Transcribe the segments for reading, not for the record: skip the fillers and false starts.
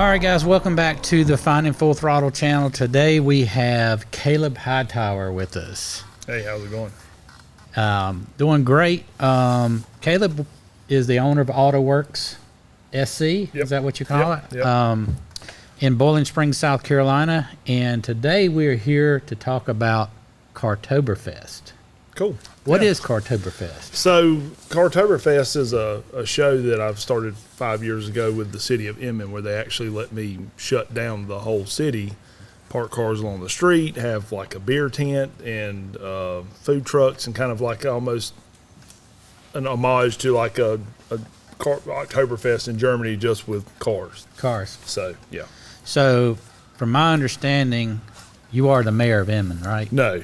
All right, guys, welcome back to the Finding Full Throttle channel. Today we have Caleb Hightower with us. Hey, how's it going? Doing great. Caleb is the owner of Autowerks SC. Yep. Is that what you call it? Yep. In Boiling Springs, South Carolina. And today we're here to talk about Cartoberfest. Cool. What is Cartoberfest? So Cartoberfest is a show that I've started 5 years ago with the city of Inman, where they actually let me shut down the whole city, park cars along the street, have like a beer tent and food trucks, and kind of like almost an homage to like a Oktoberfest in Germany, just with cars. So, yeah. So, from my understanding, you are the mayor of Inman, right? No.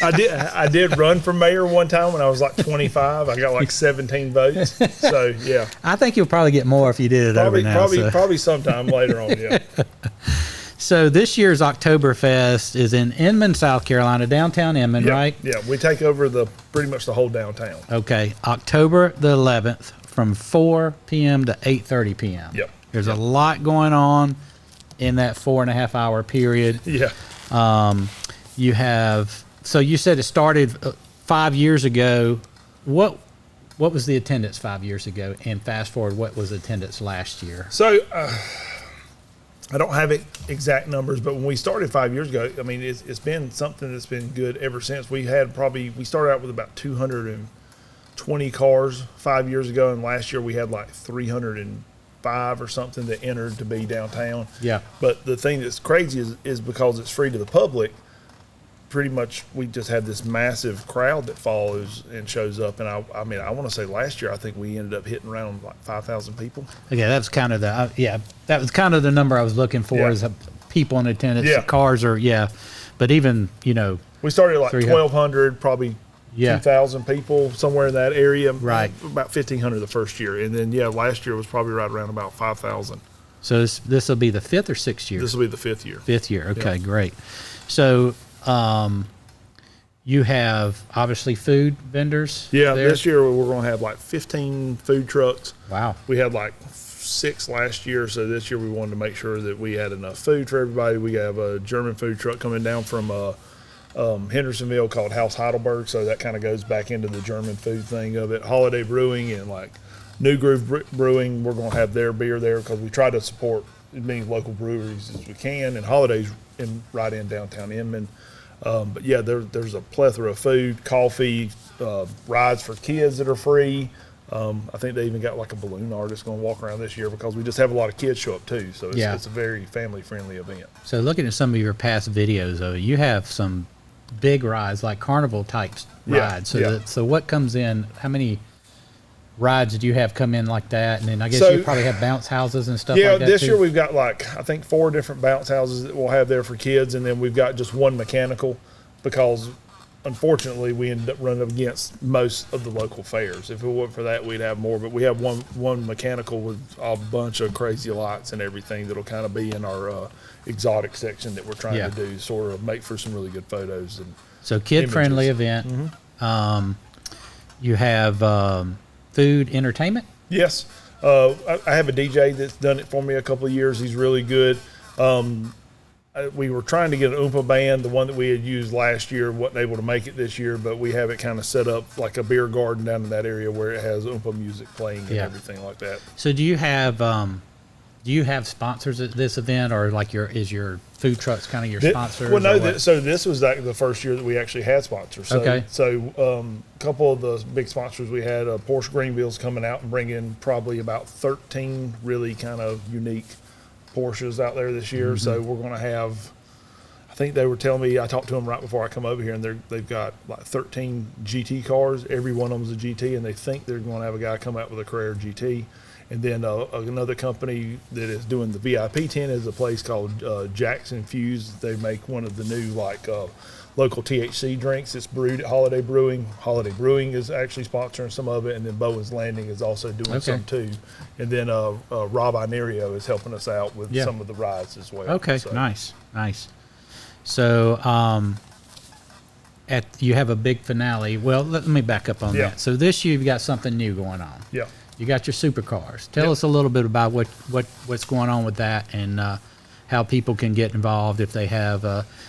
I did run for mayor one time when I was like 25. I got like 17 votes. So yeah. I think you'll probably get more if you did it over now. Probably sometime later on. Yeah. So this year's Oktoberfest is in Inman, South Carolina, downtown Inman, right? Yeah, we take over pretty much the whole downtown. Okay, October the 11th from 4 p.m. to 8:30 p.m. Yep. There's a lot going on in that 4.5 hour period. Yeah. So you said it started 5 years ago. What was the attendance 5 years ago? And fast forward, what was attendance last year? So I don't have exact numbers, but when we started 5 years ago, I mean, it's been something that's been good ever since. We started out with about 220 cars 5 years ago, and last year we had like 305 or something that entered to be downtown. Yeah. But the thing that's crazy is because it's free to the public, pretty much we just had this massive crowd that follows and shows up. And I mean, I want to say last year, I think we ended up hitting around like 5,000 people. Okay, that's kind of that was kind of the number I was looking for, is people in attendance. Yeah. The cars are, but even, we started at like 1,200, probably 2,000 people, somewhere in that area. Right. About 1,500 the first year. And then, last year was probably right around about 5,000. So this will be the fifth or sixth year? This will be the fifth year. Fifth year. Okay, great. So you have obviously food vendors. Yeah, there? This year we're going to have like 15 food trucks. Wow. We had like 6 last year, so this year we wanted to make sure that we had enough food for everybody. We have a German food truck coming down from Hendersonville called House Heidelberg, so that kind of goes back into the German food thing of it. Holiday Brewing and like New Groove Brewing, we're going to have their beer there because we try to support as many local breweries as we can, and Holidays right in downtown Inman. But yeah, there's a plethora of food, coffee, rides for kids that are free. I think they even got like a balloon artist going to walk around this year because we just have a lot of kids show up too. So it's a very family-friendly event. So looking at some of your past videos, though, you have some big rides, like carnival type rides. So what comes in, how many rides do you have come in like that? And then I guess you probably have bounce houses and stuff like that. Yeah, this year we've got like, I think 4 different bounce houses that we'll have there for kids. And then we've got just one mechanical because unfortunately we ended up running up against most of the local fairs. If it weren't for that, we'd have more. But we have one mechanical with a bunch of crazy lights and everything that'll kind of be in our exotic section that we're trying to do, sort of make for some really good photos. And so kid-friendly event. Mm-hmm. You have food entertainment? Yes. I have a DJ that's done it for me a couple of years. He's really good. We were trying to get an Oompa band. The one that we had used last year wasn't able to make it this year, but we have it kind of set up like a beer garden down in that area where it has Oompa music playing and everything like that. So do you have sponsors at this event, or like is your food trucks kind of your sponsors? Well, no. So this was like the first year that we actually had sponsors. So, So a couple of the big sponsors we had, Porsche Greenville's coming out and bringing probably about 13 really kind of unique Porsches out there this year. Mm-hmm. So we're going to have, I think they were telling me, I talked to them right before I come over here, and they've got like 13 GT cars. Every one of them's a GT, and they think they're going to have a guy come out with a Carrera GT. And then another company that is doing the VIP tent is a place called Jackson Fuse. They make one of the new local THC drinks. It's brewed at Holiday Brewing. Holiday Brewing is actually sponsoring some of it, and then Bowen's Landing is also doing some too. And then Rob Inerio is helping us out with some of the rides as well. Okay, so. Nice. So you have a big finale. Well, let me back up on that. So this year you've got something new going on. Yeah. You got your supercars. Tell us a little bit about what's going on with that and how people can get involved if they have,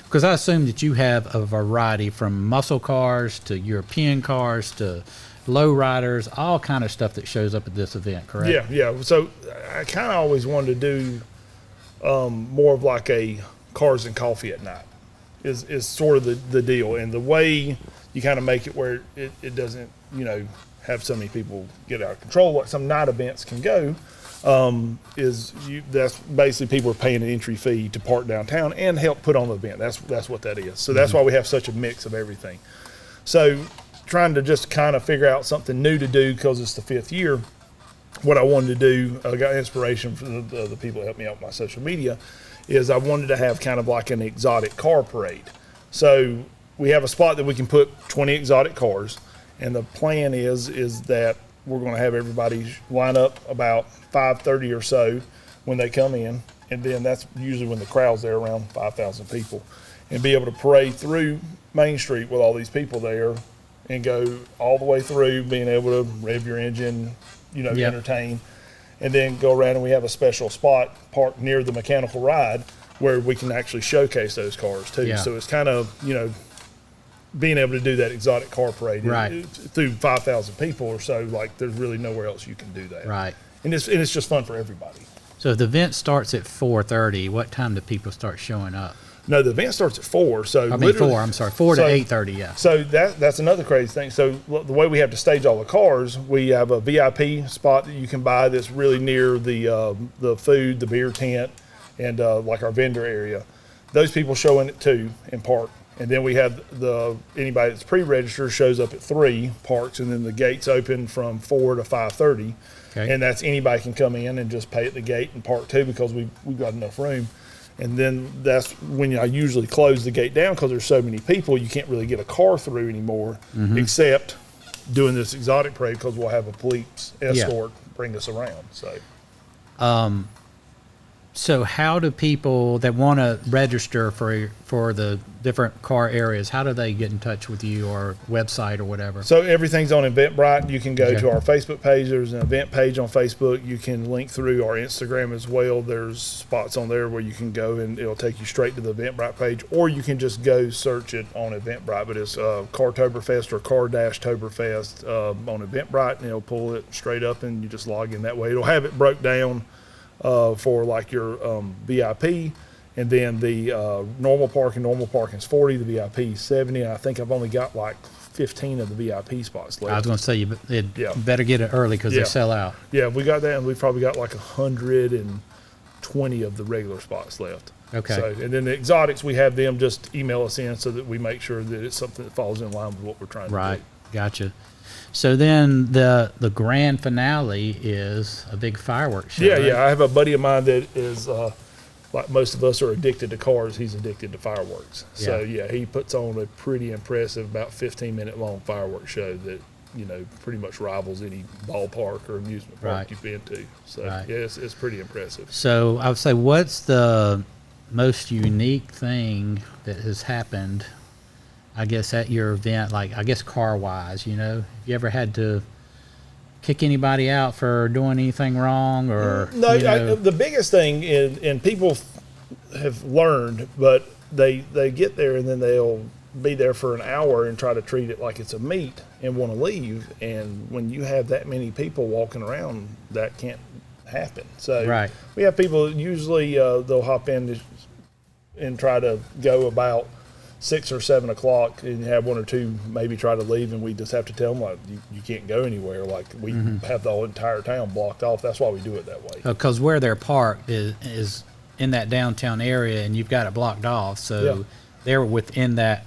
because I assume that you have a variety from muscle cars to European cars to low riders, all kind of stuff that shows up at this event, correct? Yeah. So I kind of always wanted to do more of like a cars and coffee at night is sort of the deal. And the way you kind of make it where it doesn't, have so many people get out of control, what some night events can go, that's basically people are paying an entry fee to park downtown and help put on the event. That's what that is. So that's why we have such a mix of everything. So trying to just kind of figure out something new to do because it's the 5th year. What I wanted to do, I got inspiration from the people that helped me out with my social media, is I wanted to have kind of like an exotic car parade. So we have a spot that we can put 20 exotic cars, and the plan is that we're going to have everybody line up about 5:30 or so when they come in, and then that's usually when the crowd's there, around 5,000 people, and be able to parade through Main Street with all these people there and go all the way through, being able to rev your engine, entertain, and then go around, and we have a special spot parked near the mechanical ride where we can actually showcase those cars too. Yeah. So it's kind of, being able to do that exotic car parade through 5,000 people or so, like there's really nowhere else you can do that. Right. And it's just fun for everybody. So if the event starts at 4:30, what time do people start showing up? No, the event starts at 4. So 4 to 8:30, yeah. So that's another crazy thing. So the way we have to stage all the cars, we have a VIP spot that you can buy that's really near the food, the beer tent, and like our vendor area. Those people show in at 2 and park. And then we have anybody that's pre-registered shows up at 3, parks, and then the gates open from 4 to 5:30. Okay. And that's anybody can come in and just pay at the gate and park too, because we've got enough room. And then that's when I usually close the gate down, because there's so many people, you can't really get a car through anymore, except doing this exotic parade, because we'll have a police escort bring us around. So how do people that want to register for the different car areas, how do they get in touch with you, or website or whatever? So everything's on Eventbrite. You can go to our Facebook page. There's an event page on Facebook. You can link through our Instagram as well. There's spots on there where you can go and it'll take you straight to the Eventbrite page, or you can just go search it on Eventbrite. But it's Cartoberfest or Car-Toberfest on Eventbrite, and it'll pull it straight up, and you just log in that way. It'll have it broke down for like your VIP, and then the normal parking is 40, the VIP is 70, and I think I've only got like 15 of the VIP spots left. I was going to say you better get it early, because they sell out. Yeah, we got that, and we've probably got like 120 of the regular spots left. Okay. So, and then the exotics, we have them just email us in so that we make sure that it's something that falls in line with what we're trying to do. Right, gotcha. So then the grand finale is a big fireworks show. Yeah, right? I have a buddy of mine that is, like most of us are addicted to cars, he's addicted to fireworks. So he puts on a pretty impressive, about 15-minute long fireworks show that, pretty much rivals any ballpark or amusement park you've been to. So it's pretty impressive. So I would say, what's the most unique thing that has happened, I guess, at your event, like, I guess, car-wise, have you ever had to kick anybody out for doing anything wrong, or? No, the biggest thing is, and people have learned, but they get there and then they'll be there for an hour and try to treat it like it's a meet and want to leave. And when you have that many people walking around, that can't happen. So we have people, usually they'll hop in and try to go about 6 or 7 o'clock, and have one or two maybe try to leave, and we just have to tell them, like, you can't go anywhere. Like, we have the whole entire town blocked off. That's why we do it that way. Because where they're parked is in that downtown area, and you've got it blocked off. So they're within that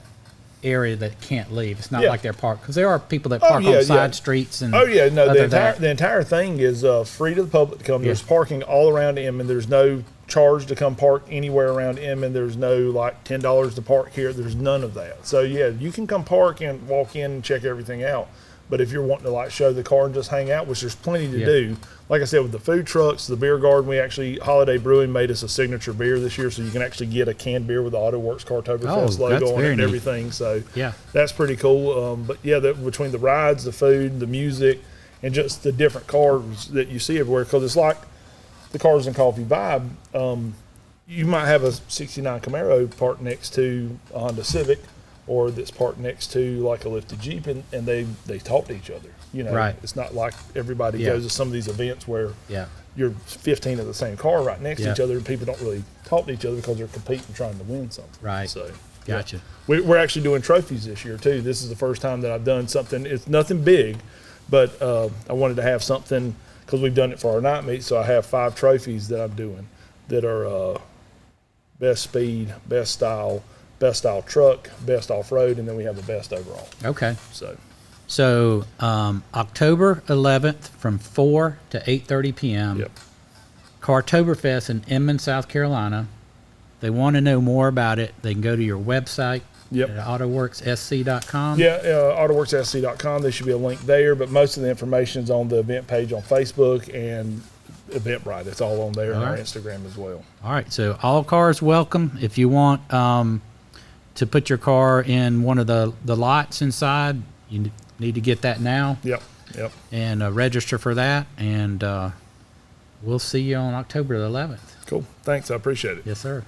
area that can't leave. It's not like they're parked, because there are people that park on side streets. And the entire thing is free to the public to come. There's parking all around Inman. There's no charge to come park anywhere around Inman. There's no like $10 to park here. There's none of that. So you can come park and walk in and check everything out. But if you're wanting to like show the car and just hang out, which there's plenty to do, like I said, with the food trucks, the beer garden, we actually, Holiday Brewing made us a signature beer this year, so you can actually get a canned beer with the Autowerks Cartoberfest logo on it and everything. So that's pretty cool. But between the rides, the food, the music, and just the different cars that you see everywhere. Because it's like the Cars and Coffee vibe. You might have a 69 Camaro parked next to a Honda Civic, or that's parked next to like a lifted Jeep, and they talk to each other. You know, right. It's not like everybody goes to some of these events where you're 15 of the same car right next to each other, and people don't really talk to each other because they're competing, trying to win something. Right. So, gotcha. We're actually doing trophies this year too. This is the first time that I've done something. It's nothing big, but I wanted to have something because we've done it for our night meet. So I have 5 trophies that I'm doing that are best speed, best style truck, best off-road, and then we have the best overall. Okay. So October 11th from 4 to 8:30 p.m. Yep. Cartoberfest in Inman, South Carolina. They want to know more about it. They can go to your website at autowerkssc.com. Yeah, autowerkssc.com. There should be a link there, but most of the information is on the event page on Facebook and Eventbrite. It's all on there, and our Instagram as well. All right, so all cars welcome. If you want to put your car in one of the lots inside, you need to get that now. Yep. And register for that, and we'll see you on October the 11th. Cool. Thanks. I appreciate it. Yes, sir.